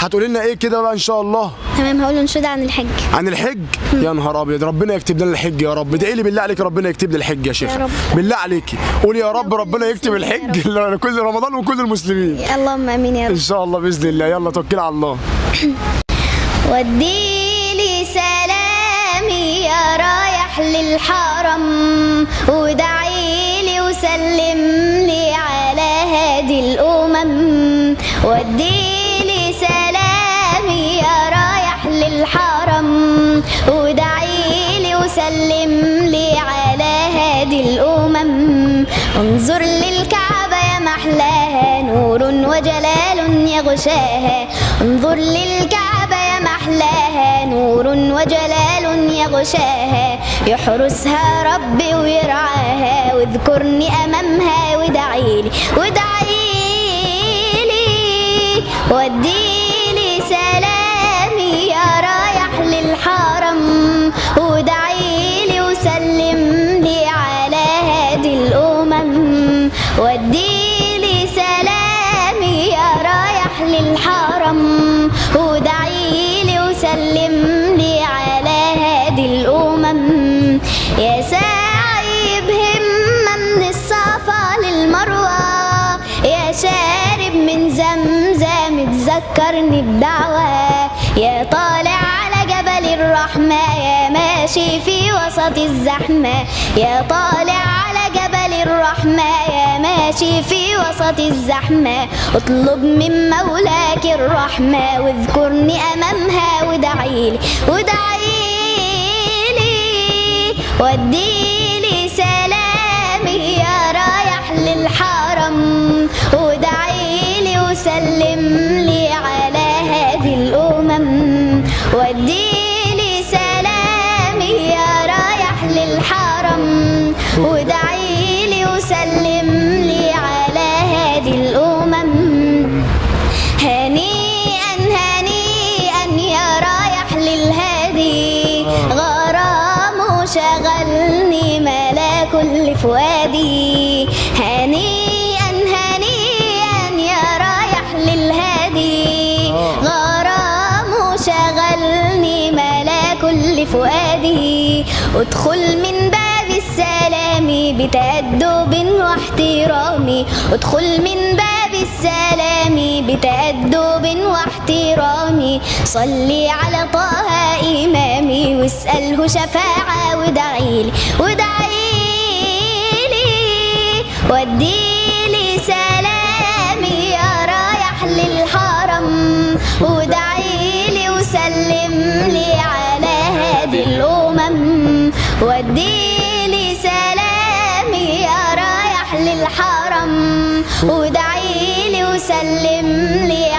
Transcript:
هتقولي لنا ايه كده بقى ان شاء الله؟ تمام، هقول انشودة عن الحج. عن الحج؟ يا نهار ابيض، ربنا يكتب لنا الحج يا رب. ادعي لي بالله عليك ربنا يكتب لي الحج يا شيخ، يا رب. بالله عليكي قولي يا رب ربنا يكتب الحج لكل رمضان وكل المسلمين اللهم امين يا رب. ان شاء الله باذن الله. يلا توكل على الله. وديلي سلامي يا رايح للحرم، ودعيلي وسلم لي على هادي الأمم. وديلي سلامي يا رايح للحرم، ودعيلي وسلم لي على هادي الأمم. انظر للكعبة يا محلاها، نور وجلال يغشاها. انظر للكعبة يا محلاها، نور وجلال يغشاها. يحرسها ربي ويرعاها، واذكرني أمامها ودعيلي وديلي سلامي يا رايح للحرم، ودعيلي وسلم لي على هادي الأمم. وديلي سلامي يا رايح للحرم، ودعيلي وسلم لي على هادي الأمم. يا ساعي بهمة من الصفا للمروة، يا شارب من زمزم تذكرني بدعوة. يا طالع على جبل الرحمة، يا ماشي في وسط الزحمة. يا طالع على جبل الرحمة، يا ماشي في وسط الزحمة. اطلب من مولاك الرحمة، واذكرني أمامها ودعيلي وديلي سلامي يا رايح للحرم، ودعيلي وسلم لي على هادي الأمم. وديلي سلامي يا رايح للحرم، ودعيلي وسلم لي على هادي الأمم. هنيئا هنيئا يا رايح للهادي، غرام شغلني ملا كل فؤادي. هنيئا هنيئا يا رايح للهادي، غرام شغلني ملا كل فؤادي. ادخل من باب السلام بتأدب واحترام، ادخل من باب السلام بتأدب واحترام. صلي على طه إمامي، واسأله شفاعة ودعيلي وديلي سلامي يا رايح للحرم، ودعيلي وسلم لي على هادي الأمم. وديلي سلامي يا رايح للحرم، ودعيلي وسلم لي